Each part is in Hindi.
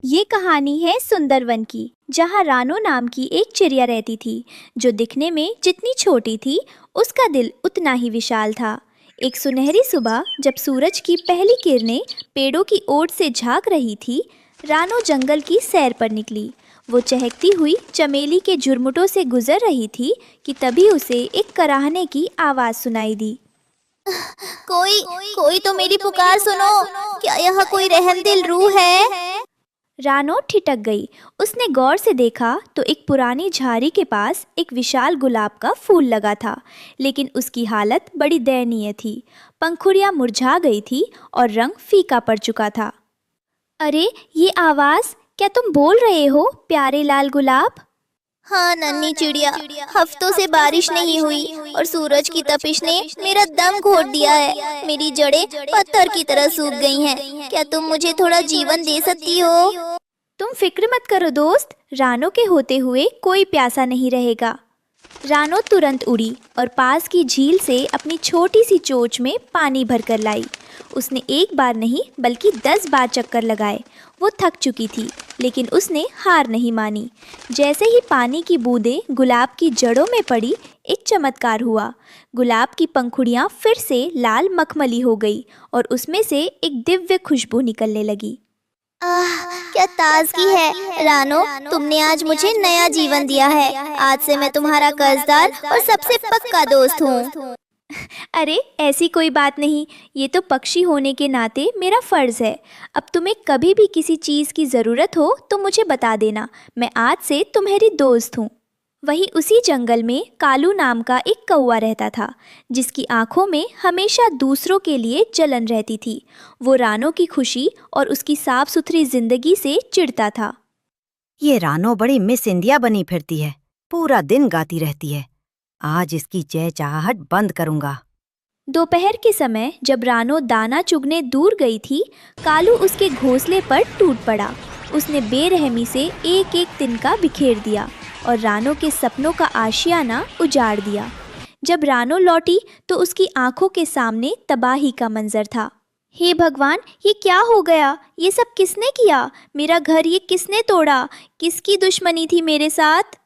ये कहानी है सुंदरवन की, जहाँ रानो नाम की एक चिड़िया रहती थी, जो दिखने में जितनी छोटी थी, उसका दिल उतना ही विशाल था। एक सुनहरी सुबह, जब सूरज की पहली किरणें पेड़ों की ओर से झांक रही थी, रानो जंगल की सैर पर निकली। वो चहकती हुई चमेली के झुरमुटों से गुजर रही थी कि तभी उसे एक कराहने की आवाज़ सुनाई दी। कोई कोई तो मेरी पुकार सुनो। क्या यहाँ कोई रहमदिल रूह है? रानो ठिठक गई। उसने गौर से देखा तो एक पुरानी झाड़ी के पास एक विशाल गुलाब का फूल लगा था, लेकिन उसकी हालत बड़ी दयनीय थी। पंखुड़ियां मुरझा गई थी और रंग फीका पड़ चुका था। अरे, ये आवाज़! क्या तुम बोल रहे हो, प्यारे लाल गुलाब? हाँ नन्ही चिड़िया, हफ्तों से बारिश नहीं हुई और सूरज की तपिश ने मेरा दम घोट दिया है। मेरी जड़ें पत्थर की तरह सूख गई हैं। क्या तुम मुझे थोड़ा जीवन दे सकती हो? तुम फिक्र मत करो दोस्त, रानो के होते हुए कोई प्यासा नहीं रहेगा। रानो तुरंत उड़ी और पास की झील से अपनी छोटी सी चोंच में पानी भरकर लाई। उसने एक बार नहीं बल्कि 10 बार चक्कर लगाए। वो थक चुकी थी, लेकिन उसने हार नहीं मानी। जैसे ही पानी की बूंदें गुलाब की जड़ों में पड़ी, एक चमत्कार हुआ। गुलाब की पंखुड़ियाँ फिर से लाल मखमली हो गई और उसमें से एक दिव्य खुशबू निकलने लगी। आह, क्या ताजगी है रानो। तुमने आज मुझे नया जीवन दिया है। आज से मैं तुम्हारा कर्जदार और सबसे पक्का दोस्त हूँ। अरे, ऐसी कोई बात नहीं। ये तो पक्षी होने के नाते मेरा फ़र्ज़ है। अब तुम्हें कभी भी किसी चीज़ की ज़रूरत हो तो मुझे बता देना। मैं आज से तुम्हारी दोस्त हूँ। वहीं उसी जंगल में कालू नाम का एक कौवा रहता था, जिसकी आंखों में हमेशा दूसरों के लिए जलन रहती थी। वो रानो की खुशी और उसकी साफ सुथरी जिंदगी से चिढ़ता था। ये रानो बड़ी मिस इंडिया बनी फिरती है, पूरा दिन गाती रहती है। आज इसकी चहचहाहट बंद करूंगा। दोपहर के समय जब रानो दाना चुगने दूर गई थी, कालू उसके घोंसले पर टूट पड़ा। उसने बेरहमी से एक एक तिनका बिखेर दिया और रानो के सपनों का आशियाना उजाड़ दिया। जब रानो लौटी तो उसकी आंखों के सामने तबाही का मंजर था। हे भगवान, ये क्या हो गया? ये सब किसने किया? मेरा घर ये किसने तोड़ा? किसकी दुश्मनी थी मेरे साथ?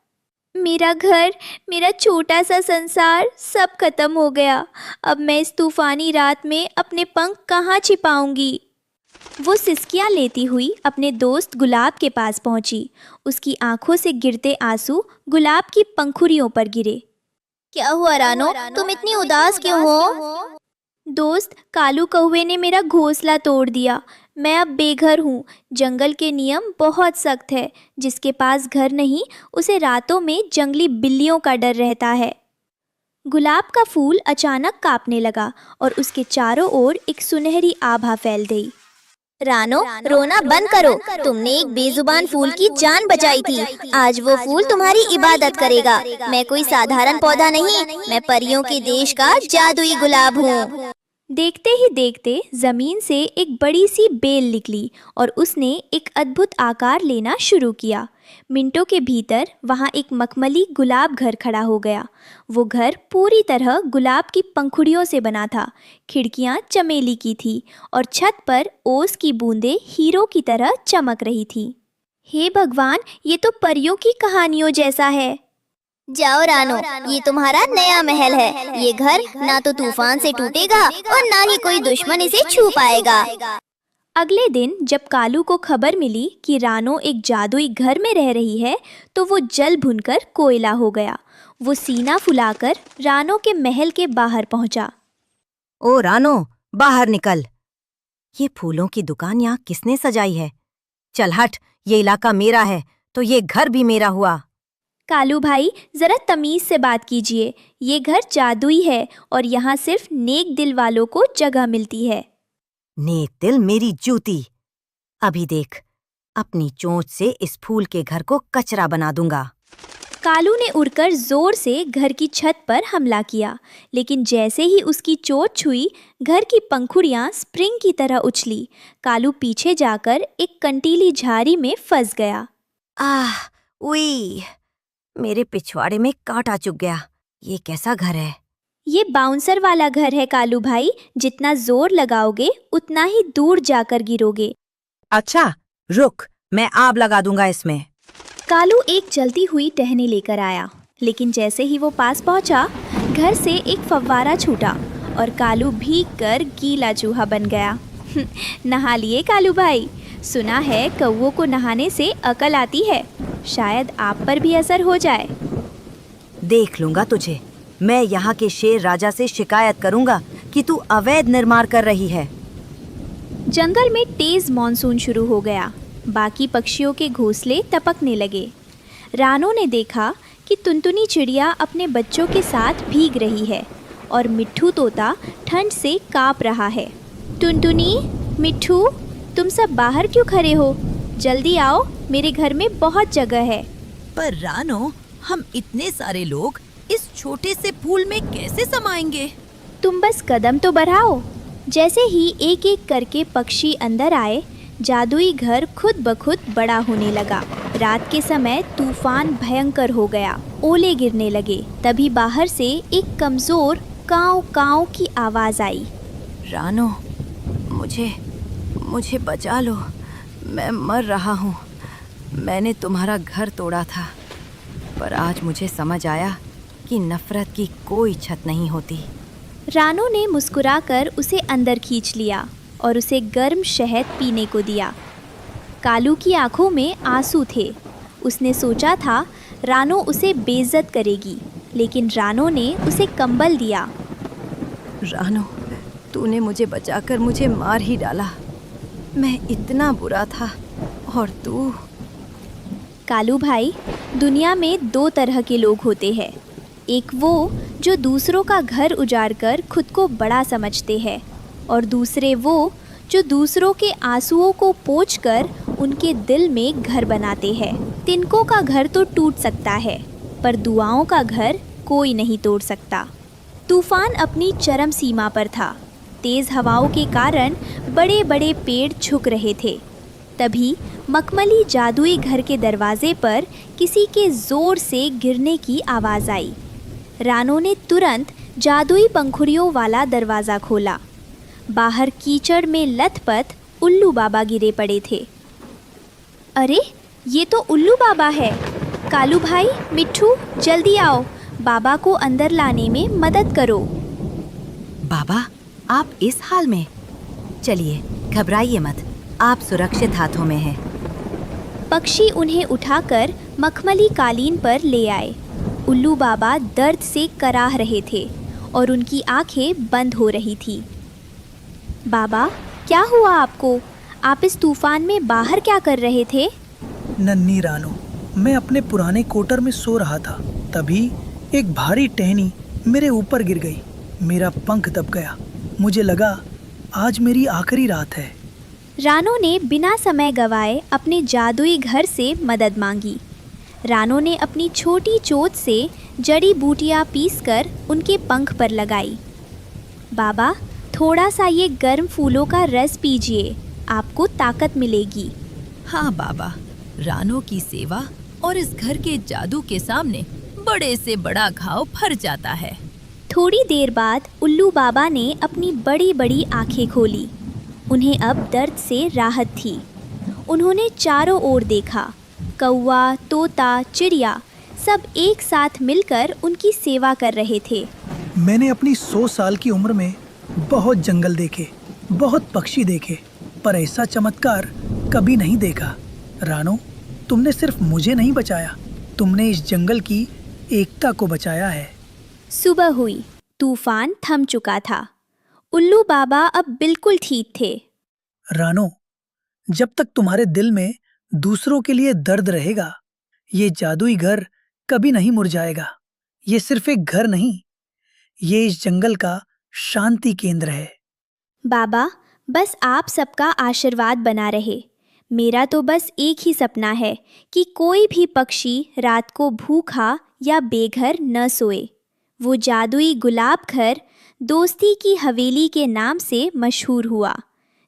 मेरा घर, मेरा छोटा सा संसार सब खत्म हो गया। अब मैं इस तूफानी रात में अपने पंख कहाँ छिपाऊंगी? वो सिसकियाँ लेती हुई अपने दोस्त गुलाब के पास पहुंची। उसकी आंखों से गिरते आंसू गुलाब की पंखुड़ियों पर गिरे। क्या हुआ रानो, तुम इतनी उदास क्यों हो? दोस्त, कालू कौवे ने मेरा घोंसला तोड़ दिया। मैं अब बेघर हूँ। जंगल के नियम बहुत सख्त है। जिसके पास घर नहीं, उसे रातों में जंगली बिल्लियों का डर रहता है। गुलाब का फूल अचानक कांपने लगा और उसके चारों ओर एक सुनहरी आभा फैल गई। रानो, रोना बंद करो। तुमने एक बेजुबान फूल की जान बचाई थी। आज वो फूल तुम्हारी इबादत करेगा। मैं कोई साधारण पौधा नहीं, मैं परियों के देश का जादुई गुलाब हूँ। देखते ही देखते जमीन से एक बड़ी सी बेल निकली और उसने एक अद्भुत आकार लेना शुरू किया। मिनटों के भीतर वहाँ एक मखमली गुलाब घर खड़ा हो गया। वो घर पूरी तरह गुलाब की पंखुड़ियों से बना था। खिड़कियाँ चमेली की थी और छत पर ओस की बूंदें हीरो की तरह चमक रही थी। हे भगवान, ये तो परियों की कहानियों जैसा है। जाओ रानो, ये तुम्हारा नया महल है। ये घर ना तो तूफान से टूटेगा और ना ही कोई दुश्मन इसे छू पाएगा। अगले दिन जब कालू को खबर मिली कि रानो एक जादुई घर में रह रही है, तो वो जल भुनकर कोयला हो गया। वो सीना फुलाकर रानो के महल के बाहर पहुंचा। ओ रानो, बाहर निकल। ये फूलों की दुकान यहाँ किसने सजाई है? चल हट, ये इलाका मेरा है तो ये घर भी मेरा हुआ। कालू भाई, जरा तमीज से बात कीजिए। ये घर जादुई है और यहाँ सिर्फ नेक दिल वालों को जगह मिलती है। नेक दिल मेरी जूती। अभी देख, अपनी चोंच से इस फूल के घर को कचरा बना दूंगा। कालू ने उड़कर जोर से घर की छत पर हमला किया, लेकिन जैसे ही उसकी चोट छुई, घर की पंखुड़ियां स्प्रिंग की तरह उछली। कालू पीछे जाकर एक कंटीली झाड़ी में फंस गया। आह, उई, मेरे पिछवाड़े में कांटा चुभ गया। ये कैसा घर है? ये बाउंसर वाला घर है कालू भाई। जितना जोर लगाओगे उतना ही दूर जाकर गिरोगे। अच्छा, रुक, मैं आग लगा दूंगा इसमें। कालू एक जलती हुई टहनी लेकर आया, लेकिन जैसे ही वो पास पहुंचा, घर से एक फव्वारा छूटा और कालू भीग कर गीला चूहा बन गया। नहा लिए कालू भाई? सुना है कौवों को नहाने से अकल आती है, शायद आप पर भी असर हो जाए। देख लूंगा तुझे। मैं यहाँ के शेर राजा से शिकायत करूंगा कि तू अवैध निर्माण कर रही है। जंगल में तेज मानसून शुरू हो गया। बाकी पक्षियों के घोंसले टपकने लगे। रानू ने देखा कि टुनटुनी चिड़िया अपने बच्चों के साथ भीग रही है और मिट्ठू तोता ठंड से काँप रहा है। टुनटुनी, मिट्ठू, तुम सब बाहर क्यों खड़े हो? जल्दी आओ, मेरे घर में बहुत जगह है। पर रानो, हम इतने सारे लोग इस छोटे से फूल में कैसे समाएंगे? तुम बस कदम तो बढ़ाओ। जैसे ही एक एक करके पक्षी अंदर आए, जादुई घर खुद ब खुद बड़ा होने लगा। रात के समय तूफान भयंकर हो गया, ओले गिरने लगे। तभी बाहर से एक कमजोर काव काव की आवाज आई। रानो, मुझे बचा लो, मैं मर रहा हूँ। मैंने तुम्हारा घर तोड़ा था, पर आज मुझे समझ आया कि नफरत की कोई छत नहीं होती। रानो ने मुस्कुराकर उसे अंदर खींच लिया और उसे गर्म शहद पीने को दिया। कालू की आंखों में आंसू थे। उसने सोचा था रानो उसे बेइज्जत करेगी, लेकिन रानो ने उसे कंबल दिया। रानो, तूने मुझे बचाकर मुझे मार ही डाला। मैं इतना बुरा था, और तू। कालू भाई, दुनिया में दो तरह के लोग होते हैं। एक वो जो दूसरों का घर उजाड़कर खुद को बड़ा समझते हैं, और दूसरे वो जो दूसरों के आंसुओं को पोंछकर उनके दिल में घर बनाते हैं। तिनकों का घर तो टूट सकता है, पर दुआओं का घर कोई नहीं तोड़ सकता। तूफान अपनी चरम सीमा पर था। तेज हवाओं के कारण बड़े बड़े पेड़ झुक रहे थे। तभी मखमली जादुई घर के दरवाजे पर किसी के जोर से गिरने की आवाज़ आई। रानो ने तुरंत जादुई पंखुड़ियों वाला दरवाज़ा खोला। बाहर कीचड़ में लथपथ उल्लू बाबा गिरे पड़े थे। अरे, ये तो उल्लू बाबा है। कालू भाई, मिट्ठू, जल्दी आओ, बाबा को अंदर लाने में मदद करो। बाबा, आप इस हाल में? चलिए, घबराइए मत, आप सुरक्षित हाथों में हैं। पक्षी उन्हें उठाकर मखमली कालीन पर ले आए। उल्लू बाबा दर्द से कराह रहे थे और उनकी आंखें बंद हो रही थी। बाबा, क्या हुआ आपको? आप इस तूफान में बाहर क्या कर रहे थे? नन्ही रानो, मैं अपने पुराने कोटर में सो रहा था। तभी एक भारी टहनी मेरे ऊपर गिर गई। मेरा पंख दब गया। मुझे लगा आज मेरी आखिरी रात है। रानो ने बिना समय गवाए अपने जादुई घर से मदद मांगी। रानो ने अपनी छोटी चोट से जड़ी बूटियाँ पीसकर उनके पंख पर लगाई। बाबा, थोड़ा सा ये गर्म फूलों का रस पीजिए, आपको ताकत मिलेगी। हाँ बाबा, रानो की सेवा और इस घर के जादू के सामने बड़े से बड़ा घाव भर जाता है। थोड़ी देर बाद उल्लू बाबा ने अपनी बड़ी बड़ी आंखें खोली। उन्हें अब दर्द से राहत थी। उन्होंने चारों ओर देखा। कौवा, तोता, चिड़िया सब एक साथ मिलकर उनकी सेवा कर रहे थे। मैंने अपनी 100 साल की उम्र में बहुत जंगल देखे, बहुत पक्षी देखे, पर ऐसा चमत्कार कभी नहीं देखा। रानो, तुमने सिर्फ मुझे नहीं बचाया, तुमने इस जंगल की एकता को बचाया है। सुबह हुई। तूफान थम चुका था। उल्लू बाबा अब बिल्कुल ठीक थे। रानो, जब तक तुम्हारे दिल में दूसरों के लिए दर्द रहेगा, ये जादुई घर कभी नहीं मुरझाएगा। ये सिर्फ एक घर नहीं, ये इस जंगल का शांति केंद्र है। बाबा, बस आप सबका आशीर्वाद बना रहे। मेरा तो बस एक ही सपना है कि कोई भी पक्षी रात को भूखा या बेघर न सोए। वो जादुई गुलाब घर दोस्ती की हवेली के नाम से मशहूर हुआ,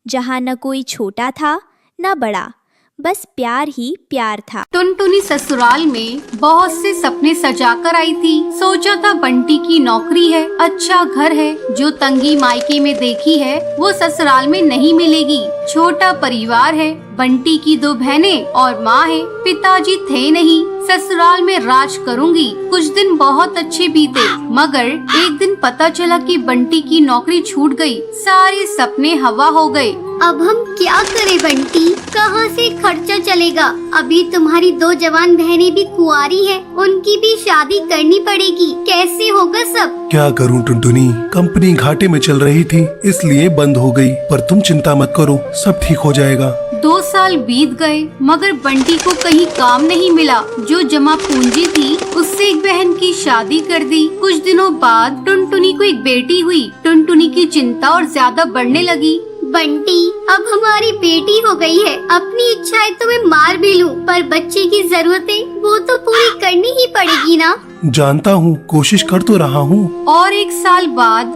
जहाँ न कोई छोटा था न बड़ा, बस प्यार ही प्यार था। टुनटुनी ससुराल में बहुत से सपने सजाकर आई थी। सोचा था बंटी की नौकरी है, अच्छा घर है, जो तंगी मायके में देखी है वो ससुराल में नहीं मिलेगी। छोटा परिवार है, बंटी की 2 बहनें और माँ है, पिताजी थे नहीं, ससुराल में राज करूंगी। कुछ दिन बहुत अच्छे बीते, मगर एक दिन पता चला कि बंटी की नौकरी छूट गई। सारे सपने हवा हो गए। अब हम क्या करें बंटी, कहाँ से खर्चा चलेगा? अभी तुम्हारी 2 जवान बहनें भी कुंवारी हैं, उनकी भी शादी करनी पड़ेगी, कैसे होगा सब? क्या करूं टुनटुनी, कंपनी घाटे में चल रही थी इसलिए बंद हो गई, पर तुम चिंता मत करो, सब ठीक हो जाएगा। 2 साल बीत गए, मगर बंटी को कहीं काम नहीं मिला। जो जमा पूंजी थी उससे एक बहन की शादी कर दी। कुछ दिनों बाद टुनटुनी को एक बेटी हुई। टुनटुनी की चिंता और ज्यादा बढ़ने लगी। बंटी, अब हमारी बेटी हो गई है, अपनी इच्छाएं तो मैं मार भी लूं, पर बच्चे की जरूरतें वो तो पूरी करनी ही पड़ेगी ना। जानता हूँ, कोशिश कर तो रहा हूँ। और 1 साल बाद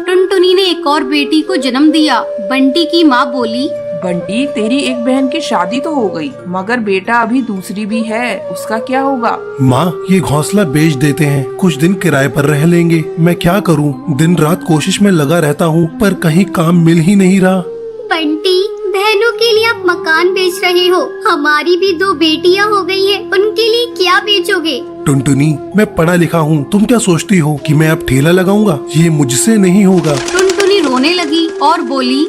टुनटुनी ने एक और बेटी को जन्म दिया। बंटी की माँ बोली, बंटी, तेरी एक बहन की शादी तो हो गई, मगर बेटा अभी दूसरी भी है, उसका क्या होगा? माँ, ये घोंसला बेच देते हैं, कुछ दिन किराए पर रह लेंगे। मैं क्या करूँ, दिन रात कोशिश में लगा रहता हूँ, पर कहीं काम मिल ही नहीं रहा। बंटी, बहनों के लिए आप मकान बेच रहे हो, हमारी भी 2 बेटियां हो गई हैं, उनके लिए क्या बेचोगे? टुनटुनी, मैं पढ़ा लिखा हूँ, तुम क्या सोचती हो कि मैं अब ठेला लगाऊंगा? ये मुझसे नहीं होगा। टुनटुनी रोने लगी और बोली,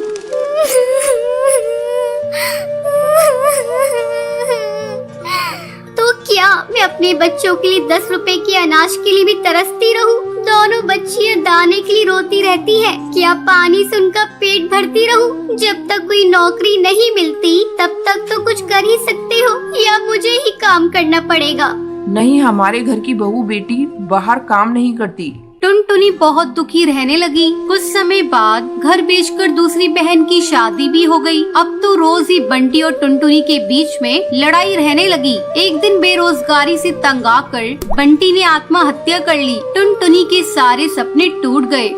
तो क्या मैं अपने बच्चों के लिए 10 रुपए के अनाज के लिए भी तरसती रहूं? दोनों बच्चियां दाने के लिए रोती रहती हैं। क्या पानी से उनका पेट भरती रहूं? जब तक कोई नौकरी नहीं मिलती तब तक तो कुछ कर ही सकते हो, या मुझे ही काम करना पड़ेगा? नहीं, हमारे घर की बहू बेटी बाहर काम नहीं करती। टुनटुनी बहुत दुखी रहने लगी। कुछ समय बाद घर बेचकर दूसरी बहन की शादी भी हो गई। अब तो रोज ही बंटी और टुनटुनी के बीच में लड़ाई रहने लगी। एक दिन बेरोजगारी से तंग आकर बंटी ने आत्महत्या कर ली। टुनटुनी के सारे सपने टूट गए।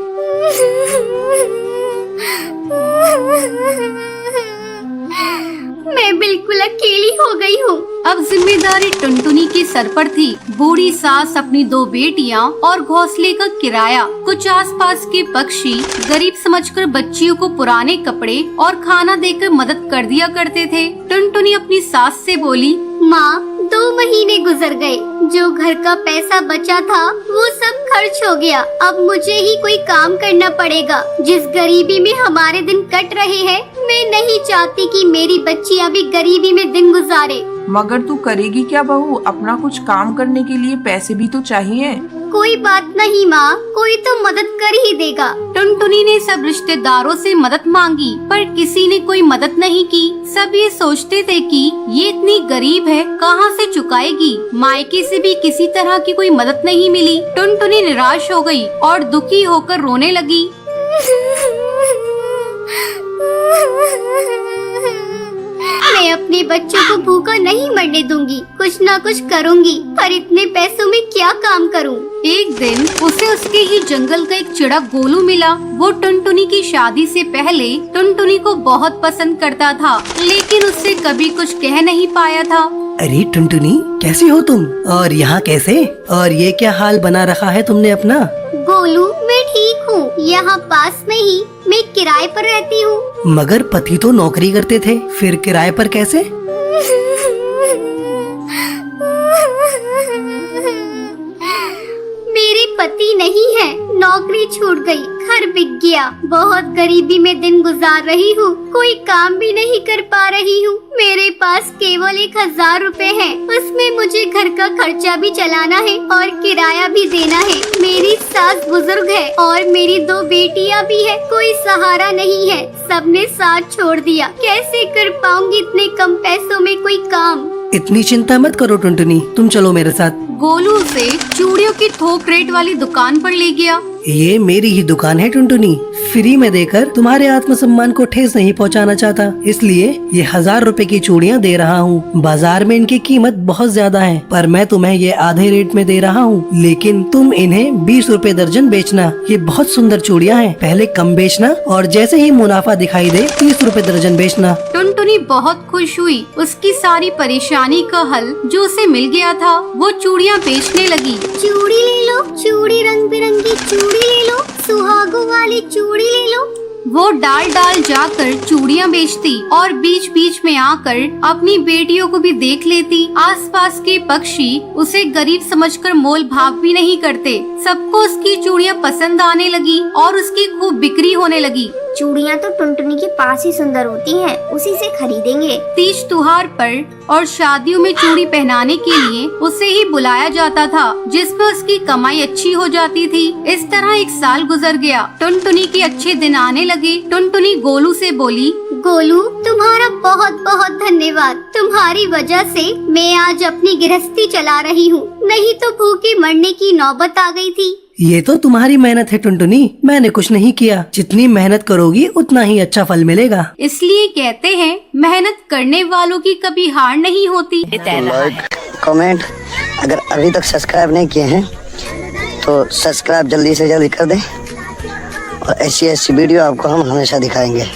मैं बिल्कुल अकेली हो गई हूँ। अब जिम्मेदारी टुनटुनी के सर पर थी। बूढ़ी सास, अपनी 2 बेटियां और घोंसले का किराया। कुछ आसपास के पक्षी गरीब समझकर बच्चियों को पुराने कपड़े और खाना देकर मदद कर दिया करते थे। टुनटुनी अपनी सास से बोली, माँ, 2 महीने गुजर गए, जो घर का पैसा बचा था वो सब खर्च हो गया। अब मुझे ही कोई काम करना पड़ेगा। जिस गरीबी में हमारे दिन कट रहे हैं, मैं नहीं चाहती कि मेरी बच्चियां भी गरीबी में दिन गुजारे। मगर तू करेगी क्या बहू? अपना कुछ काम करने के लिए पैसे भी तो चाहिए। कोई बात नहीं माँ, कोई तो मदद कर ही देगा। टुनटुनी ने सब रिश्तेदारों से मदद मांगी, पर किसी ने कोई मदद नहीं की। सब ये सोचते थे कि ये इतनी गरीब है, कहाँ से चुकाएगी। मायके से भी किसी तरह की कोई मदद नहीं मिली। टुनटुनी निराश हो गई और दुखी होकर रोने लगी। मैं अपने बच्चों को भूखा नहीं मरने दूंगी, कुछ ना कुछ करूंगी, पर इतने पैसों में क्या काम करूं? एक दिन उसे उसके ही जंगल का एक चिड़ा गोलू मिला। वो टुनटुनी की शादी से पहले टुनटुनी को बहुत पसंद करता था, लेकिन उससे कभी कुछ कह नहीं पाया था। अरे टुनटुनी, कैसी हो तुम? और यहाँ कैसे? और ये क्या हाल बना रखा है तुमने अपना? गोलू, मैं ठीक हूँ। यहाँ पास में ही मैं किराए पर रहती हूँ। मगर पति तो नौकरी करते थे, फिर किराए पर कैसे? मेरे पति नहीं है, नौकरी छूट गई, घर बिक गया। बहुत गरीबी में दिन गुजार रही हूँ, कोई काम भी नहीं कर पा रही हूँ। मेरे पास केवल 1000 रुपए हैं, उसमें मुझे घर का खर्चा भी चलाना है और किराया भी देना है। मेरी सास बुजुर्ग है और मेरी 2 बेटियां भी है, कोई सहारा नहीं है, सबने साथ छोड़ दिया। कैसे कर पाऊंगी इतने कम पैसों में कोई काम? इतनी चिंता मत करो टुनटुनी, तुम चलो मेरे साथ। गोलू उसे चूड़ियों की थोक रेट वाली दुकान पर ले गया। ये मेरी ही दुकान है टुनटुनी। फ्री में देकर तुम्हारे आत्मसम्मान को ठेस नहीं पहुंचाना चाहता, इसलिए ये 1000 रुपए की चूड़ियां दे रहा हूँ। बाजार में इनकी कीमत बहुत ज्यादा है, पर मैं तुम्हें ये आधे रेट में दे रहा हूँ। लेकिन तुम इन्हें 20 रुपए दर्जन बेचना। ये बहुत सुंदर चूड़ियां हैं। पहले कम बेचना और जैसे ही मुनाफा दिखाई दे 30 रुपए दर्जन बेचना। टुनटुनी बहुत खुश हुई। उसकी सारी परेशानी का हल जो उसे मिल गया था, वो चूड़ियाँ बेचने लगी। चूड़ी ले लो, चूड़ी रंग बिरंगी चूड़ी ले लो, सुहागों वाली चूड़ी ले लो। वो डाल डाल जाकर चूड़ियाँ बेचती और बीच बीच में आकर अपनी बेटियों को भी देख लेती। आसपास के पक्षी उसे गरीब समझकर मोल भाव भी नहीं करते। सबको उसकी चूड़ियाँ पसंद आने लगी और उसकी खूब बिक्री होने लगी। चूड़ियाँ तो टुनटुनी के पास ही सुंदर होती हैं, उसी से खरीदेंगे। तीज त्योहार पर और शादियों में चूड़ी पहनाने के लिए उसे ही बुलाया जाता था, जिसमें उसकी कमाई अच्छी हो जाती थी। इस तरह 1 साल गुजर गया। टुनटुनी के अच्छे दिन आने लगे। टुनटुनी गोलू से बोली, गोलू, तुम्हारा बहुत बहुत धन्यवाद। तुम्हारी वजह से मैं आज अपनी गृहस्थी चला रही हूँ, नहीं तो भूखे मरने की नौबत आ गई थी। ये तो तुम्हारी मेहनत है टुनटुनी, मैंने कुछ नहीं किया। जितनी मेहनत करोगी उतना ही अच्छा फल मिलेगा। इसलिए कहते हैं मेहनत करने वालों की कभी हार नहीं होती। लाइक, कमेंट, अगर अभी तक सब्सक्राइब नहीं किए हैं तो सब्सक्राइब जल्दी से जल्दी कर दें और ऐसी वीडियो आपको हम हमेशा दिखाएंगे।